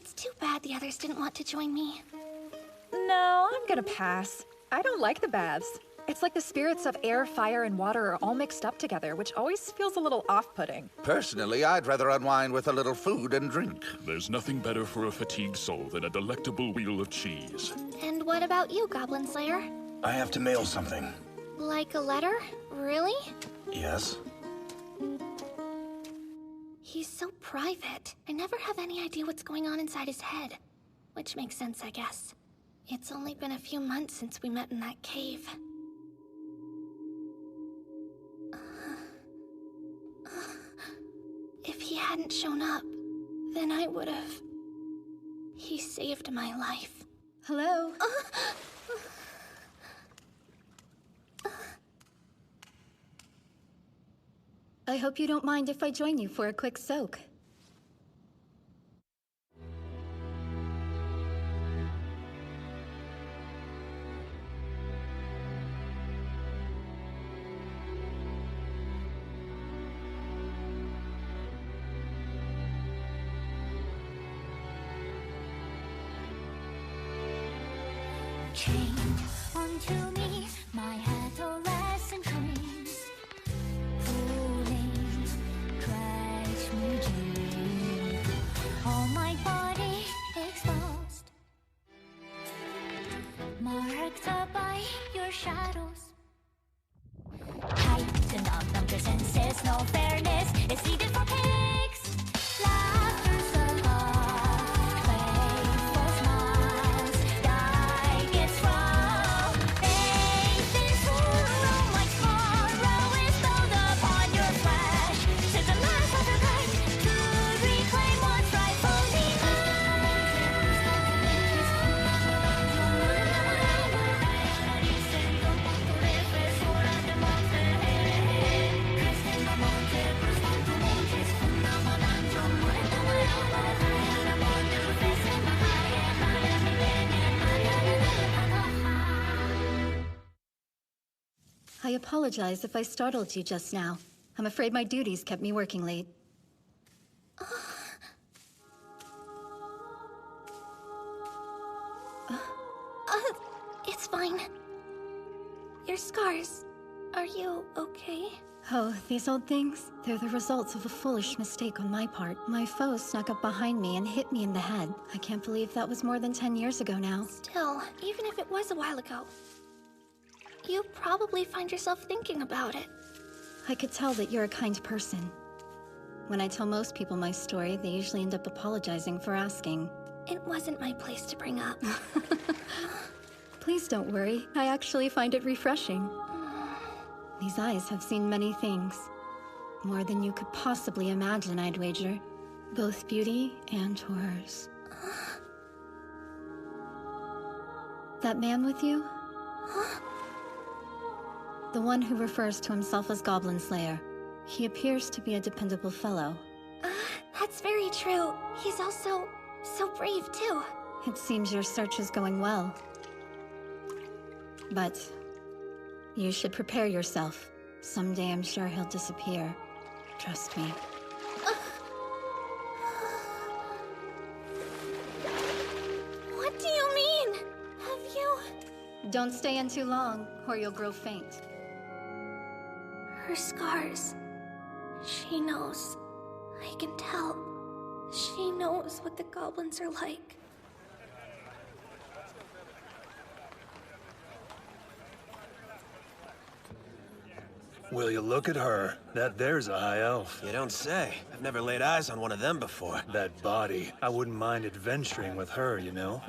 It's too bad the others didn't want to join me. No, I'm gonna pass. I don't like the baths. It's like the spirits of air, fire, and water are all mixed up together, which always feels a little off-putting. Personally, I'd rather unwind with a little food and drink. There's nothing better for a fatigued soul than a delectable wheel of cheese. And what about you, Goblin Slayer? I have to mail something. Like a letter? Really? Yes? He's so private. I never have any idea what's going on inside his head. Which makes sense, I guess. It's only been a few months since we met in that cave. If he hadn't shown up, then I would've... He saved my life. Hello? I hope you don't mind if I join you for a quick soak. Chained onto me, my adolescent dreams. Fooling, clutch me deep. All my body exposed, marked up by your shadows. Tighten up your senses, no fairness is needed for pigs. Laughter's the heart, playful smiles, die gets wrong. Faith in sorrow, my sorrow is built upon your flesh. To the last of your kind, to reclaim what's rightfully I apologize if I startled you just now. I'm afraid my duties kept me working late. It's fine. Your scars. Are you okay? Oh, these old things? They're the results of a foolish mistake on my part. My foe snuck up behind me and hit me in the head. I can't believe that was more than 10 years ago now. Still, even if it was a while ago, you probably find yourself thinking about it. I could tell that you're a kind person. When I tell most people my story, they usually end up apologizing for asking. It wasn't my place to bring up. Please don't worry. I actually find it refreshing. These eyes have seen many things. More than you could possibly imagine, I'd wager. Both beauty and horrors. That man with you? The one who refers to himself as Goblin Slayer. He appears to be a dependable fellow. That's very true. He's also so brave, too. It seems your search is going well. But you should prepare yourself. Someday I'm sure he'll disappear. Trust me. What do you mean? Have you... Don't stay in too long, or you'll grow faint. Her scars. She knows. I can tell. She knows what the goblins are like. Will you look at her? That there's a high elf. You don't say. I've never laid eyes on one of them before. That body. I wouldn't mind adventuring with her, you know?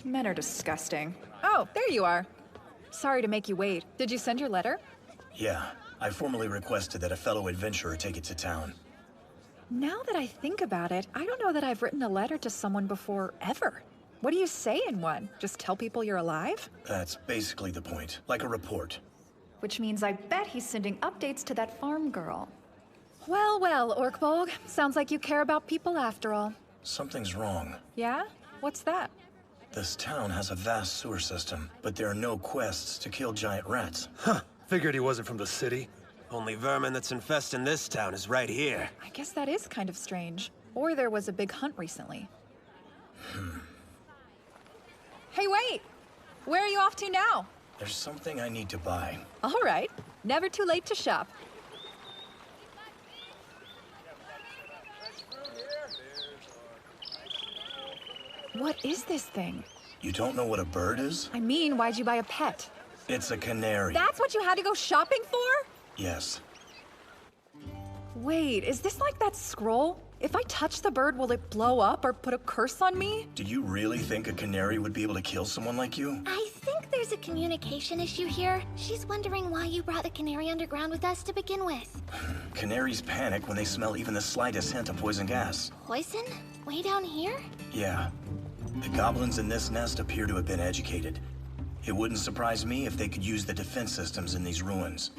Men are disgusting. Oh, there you are. Sorry to make you wait. Did you send your letter? Yeah, I formally requested that a fellow adventurer take it to town. Now that I think about it, I don't know that I've written a letter to someone before, ever. What do you say in one? Just tell people you're alive? That's basically the point. Like a report. Which means I bet he's sending updates to that farm girl. Well, well, Orkbolg. Sounds like you care about people after all. Something's wrong. Yeah? What's that? This town has a vast sewer system, but there are no quests to kill giant rats. Huh. Figured he wasn't from the city. Only vermin that's infesting this town is right here. I guess that is kind of strange. Or there was a big hunt recently. Hey, wait! Where are you off to now? There's something I need to buy. All right. Never too late to shop. What is this thing? You don't know what a bird is? I mean, why'd you buy a pet? It's a canary. That's what you had to go shopping for? Yes. Wait, is this like that scroll? If I touch the bird, will it blow up or put a curse on me? Do you really think a canary would be able to kill someone like you? I think there's a communication issue here. She's wondering why you brought the canary underground with us to begin with. Canaries panic when they smell even the slightest hint of poison gas. Poison? Way down here? Yeah. The goblins in this nest appear to have been educated. It wouldn't surprise me if they could use the defense systems in these ruins.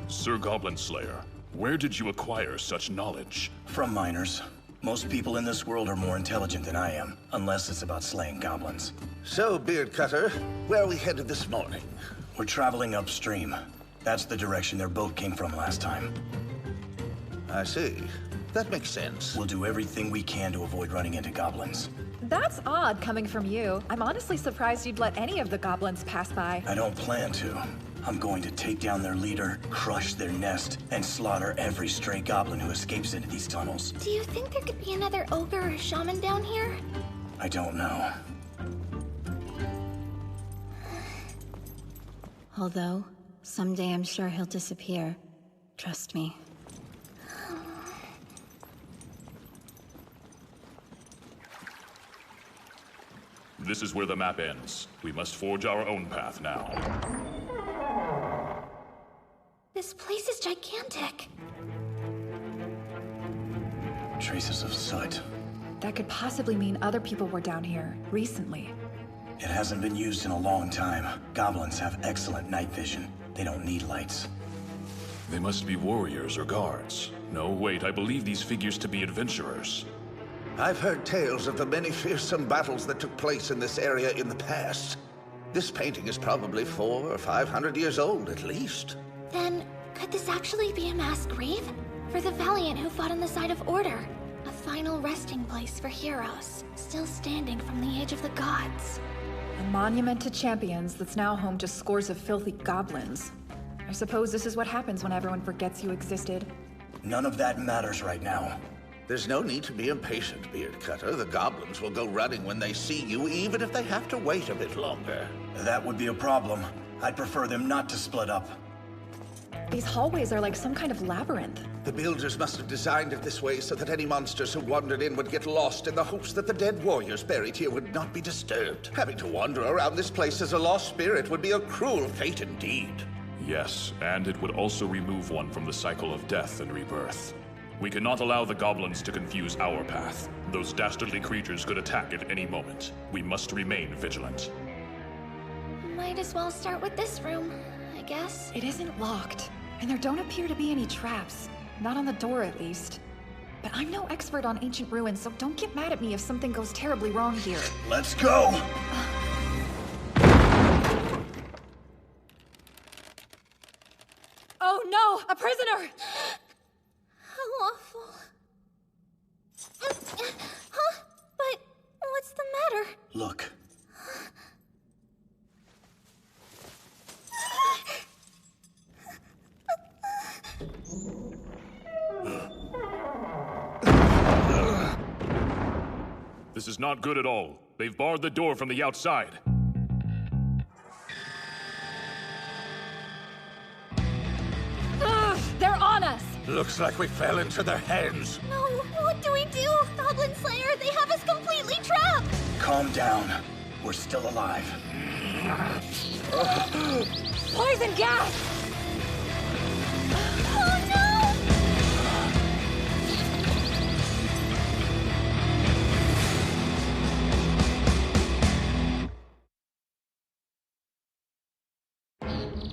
Sir Goblin Slayer, where did you acquire such knowledge? From miners. Most people in this world are more intelligent than I am, unless it's about slaying goblins. So, Beard Cutter, where are we headed this morning? We're traveling upstream. That's the direction their boat came from last time. I see. That makes sense. We'll do everything we can to avoid running into goblins. That's odd coming from you. I'm honestly surprised you'd let any of the goblins pass by. I don't plan to. I'm going to take down their leader, crush their nest, and slaughter every stray goblin who escapes into these tunnels. Do you think there could be another ogre or shaman down here? I don't know. Although, someday I'm sure he'll disappear. Trust me. This is where the map ends. We must forge our own path now. This place is gigantic. Traces of soot. That could possibly mean other people were down here recently. It hasn't been used in a long time. Goblins have excellent night vision. They don't need lights. They must be warriors or guards. No, wait, I believe these figures to be adventurers. I've heard tales of the many fearsome battles that took place in this area in the past. This painting is probably 400 or 500 years old, at least. Then, could this actually be a mass grave? For the valiant who fought on the side of Order. A final resting place for heroes, still standing from the age of the gods. A monument to champions that's now home to scores of filthy goblins. I suppose this is what happens when everyone forgets you existed. None of that matters right now. There's no need to be impatient, Beard Cutter. The goblins will go running when they see you, even if they have to wait a bit longer. That would be a problem. I'd prefer them not to split up. These hallways are like some kind of labyrinth. The builders must have designed it this way so that any monsters who wandered in would get lost in the hopes that the dead warriors buried here would not be disturbed. Having to wander around this place as a lost spirit would be a cruel fate indeed. Yes, and it would also remove one from the cycle of death and rebirth. We cannot allow the goblins to confuse our path. Those dastardly creatures could attack at any moment. We must remain vigilant. Might as well start with this room, I guess. It isn't locked, and there don't appear to be any traps. Not on the door, at least. But I'm no expert on ancient ruins, so don't get mad at me if something goes terribly wrong here. Let's go! Oh no! A prisoner! How awful. Huh? But what's the matter? Look. This is not good at all. They've barred the door from the outside. Ugh, they're on us! Looks like we fell into their hands. No, what do we do? Goblin Slayer, they have us completely trapped! Calm down. We're still alive. Poison gas! Oh no!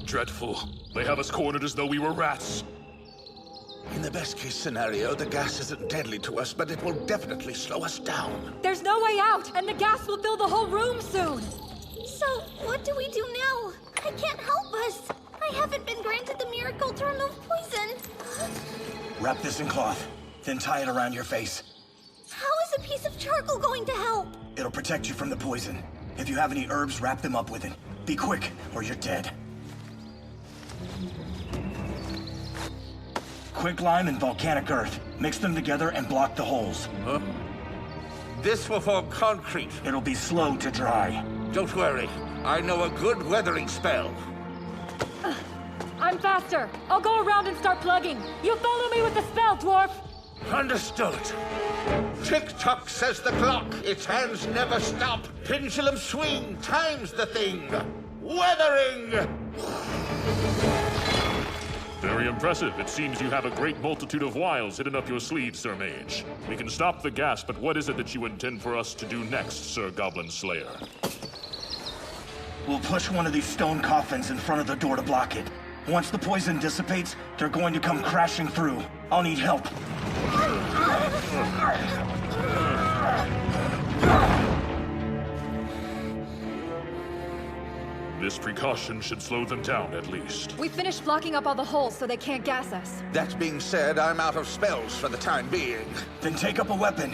Dreadful. They have us cornered as though we were rats. In the best-case scenario, the gas isn't deadly to us, but it will definitely slow us down. There's no way out, and the gas will fill the whole room soon! So, what do we do now? I can't help us. I haven't been granted the miracle to remove poison. Wrap this in cloth, then tie it around your face. How is a piece of charcoal going to help? It'll protect you from the poison. If you have any herbs, wrap them up with it. Be quick, or you're dead. Quicklime and volcanic earth. Mix them together and block the holes. Huh? This will form concrete. It'll be slow to dry. Don't worry. I know a good weathering spell. I'm faster. I'll go around and start plugging. You follow me with the spell, dwarf. Understood. Tick-tock, says the clock. Its hands never stop. Pendulum swing, time's the thing. Weathering! Very impressive. It seems you have a great multitude of wiles hidden up your sleeve, Sir Mage. We can stop the gas, but what is it that you intend for us to do next, Sir Goblin Slayer? We'll push one of these stone coffins in front of the door to block it. Once the poison dissipates, they're going to come crashing through. I'll need help. This precaution should slow them down, at least. We finished blocking up all the holes so they can't gas us. That being said, I'm out of spells for the time being. Then take up a weapon.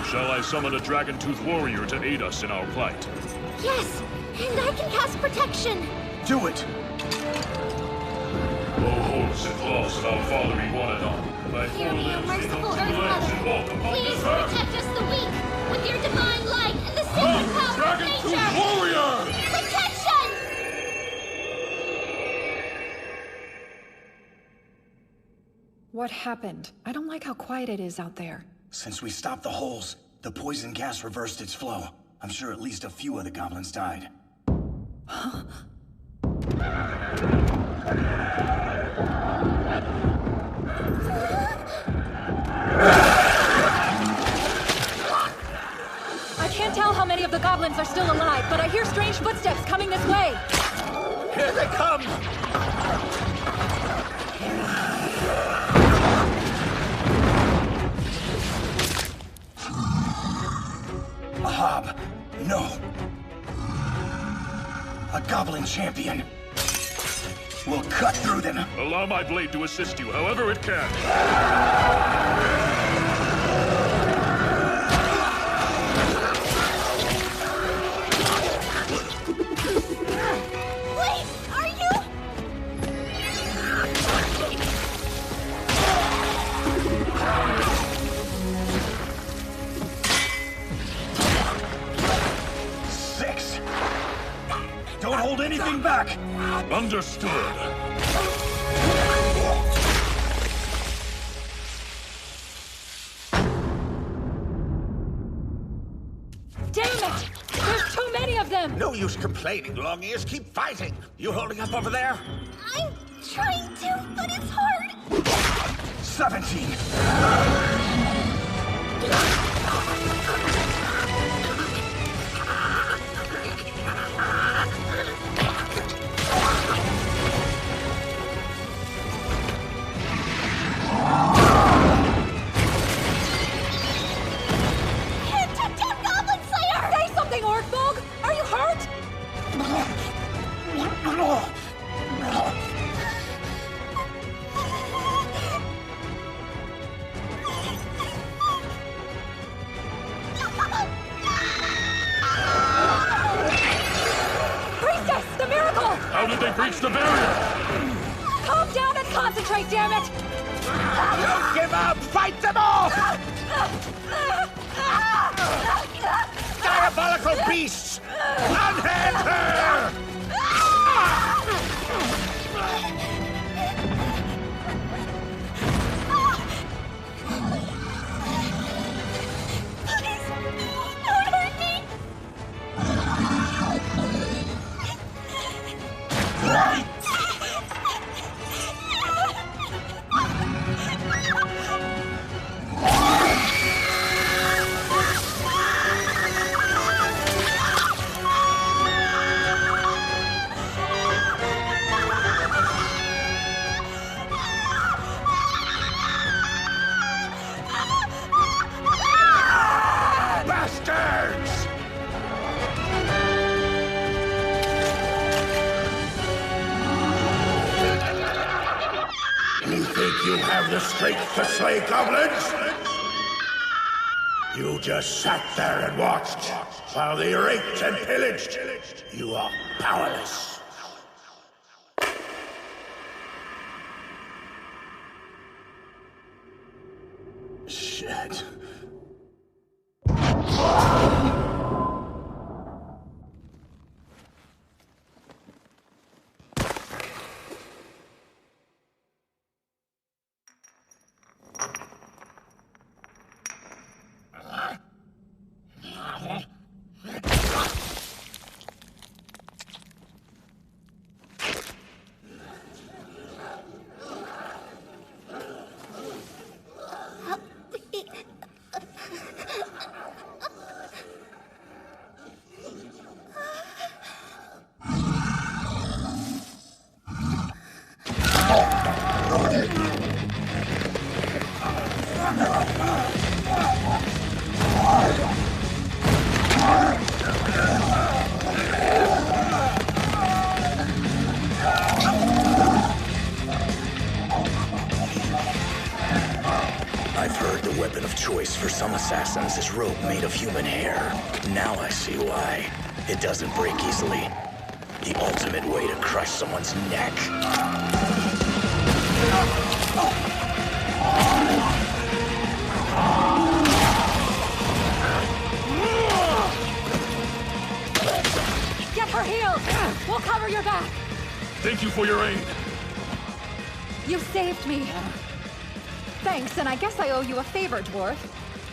Shall I summon a dragon-tooth warrior to aid us in our plight? Yes, and I can cast protection. Do it! O hopes and claws of our father Iguanodon, thy Hear me, O merciful Earth Mother. Please Please protect us the weak with your divine light and the sacred power of Dragon-tooth nature. warrior! Protection! What happened? I don't like how quiet it is out there. Since we stopped the holes, the poison gas reversed its flow. I'm sure at least a few of the goblins died. I can't tell how many of the goblins are still alive, but I hear strange footsteps coming this way. Here they come! A hob. No. A goblin champion. We'll cut through them. Allow my blade to assist you, however it can. Wait, are you? Six. Don't hold anything back. Understood. Damn it! There's too many of them! No use complaining, Long Ears. Keep fighting. You holding up over there? I'm trying to, but it's hard. 17. Can't take down Goblin Slayer! Say something, Orkbog! Are you hurt? Priestess, the miracle! How did they breach the barrier? Calm down and concentrate, damn it! Don't give up! Fight them off! Diabolical beasts! Unhand her! Please, don't hurt me! you have the strength to slay goblins? You just sat there and watched while they raped and pillaged. You are powerless. Shit. I've heard the weapon of choice for some assassins is rope made of human hair. Now I see why. It doesn't break easily. The ultimate way to crush someone's neck. Get her healed! We'll cover your back! Thank you for your aid. You saved me. Thanks, and I guess I owe you a favor, Dwarf.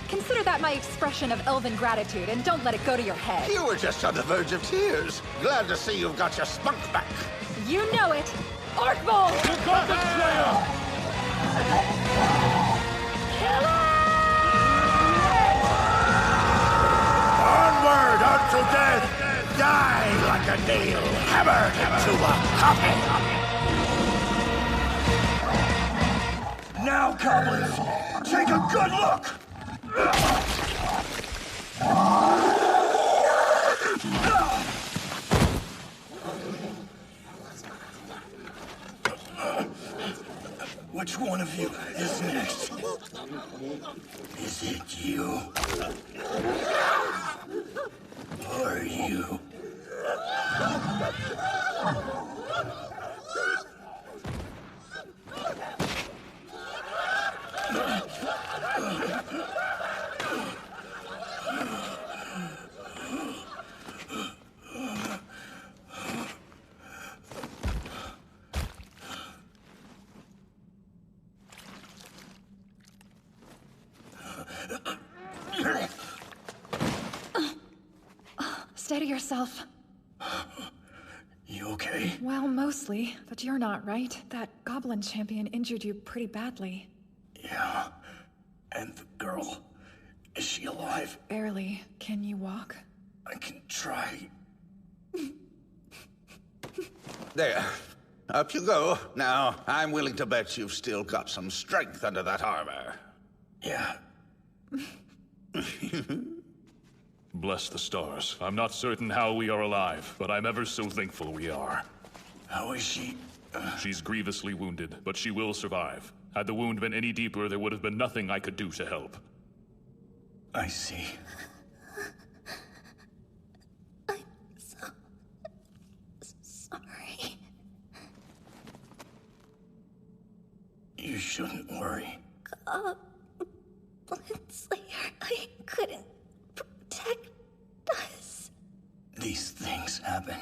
Consider that my expression of elven gratitude, and don't let it go to your head. You were just on the verge of tears. Glad to see you've got your spunk back. You know it! Orc Bolt! Goblin Slayer! Kill it! Onward unto death! Die like a nail hammered into a coffin! Now, goblins, take a good look! Which one of you is next? Is it you? Or you? Steady yourself. You okay? Well, mostly, but you're not, right? That goblin champion injured you pretty badly. Yeah. And the girl, is she alive? Barely. Can you walk? I can try. There. Up you go. Now, I'm willing to bet you've still got some strength under that armor. Yeah. Bless the stars. I'm not certain how we are alive, but I'm ever so thankful we are. How is she? She's grievously wounded, but she will survive. Had the wound been any deeper, there would have been nothing I could do to help. I see. I'm so sorry. You shouldn't worry. Slayer, I couldn't protect us. These things happen.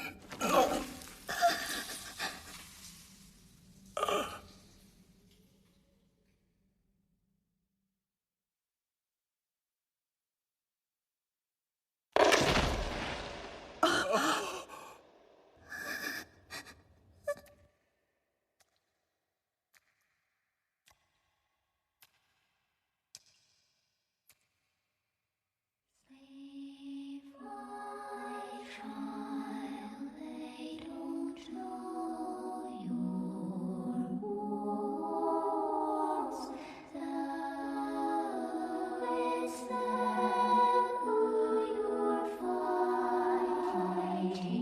Fighting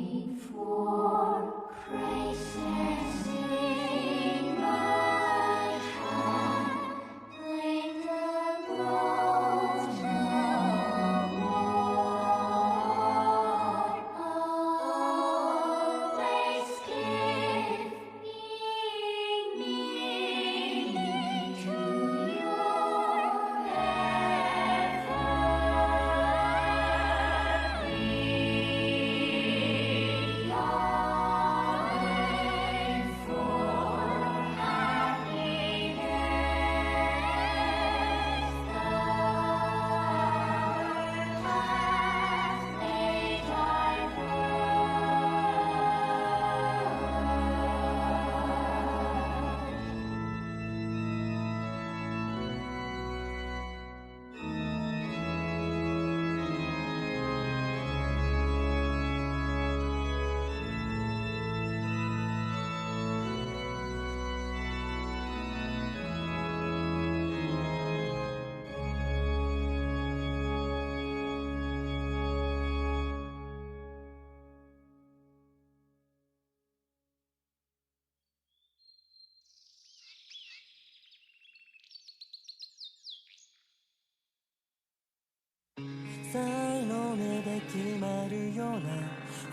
才の目で決まるような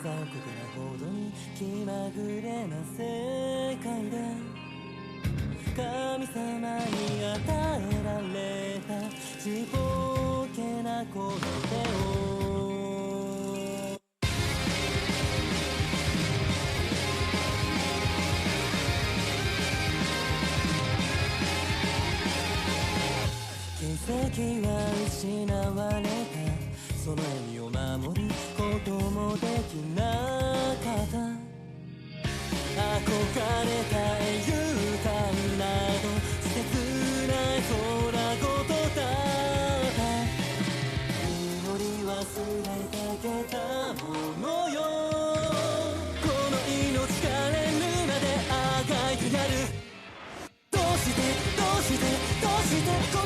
残酷なほどに気まぐれな世界で神様に与えられたちっぽけなこの手を奇跡は失われたその笑みを守ることもできなかった憧れた英雄感など切ない空ごとだった祈り忘れかけたものよこの命枯れるまであがいてやるどうしてどうしてどうして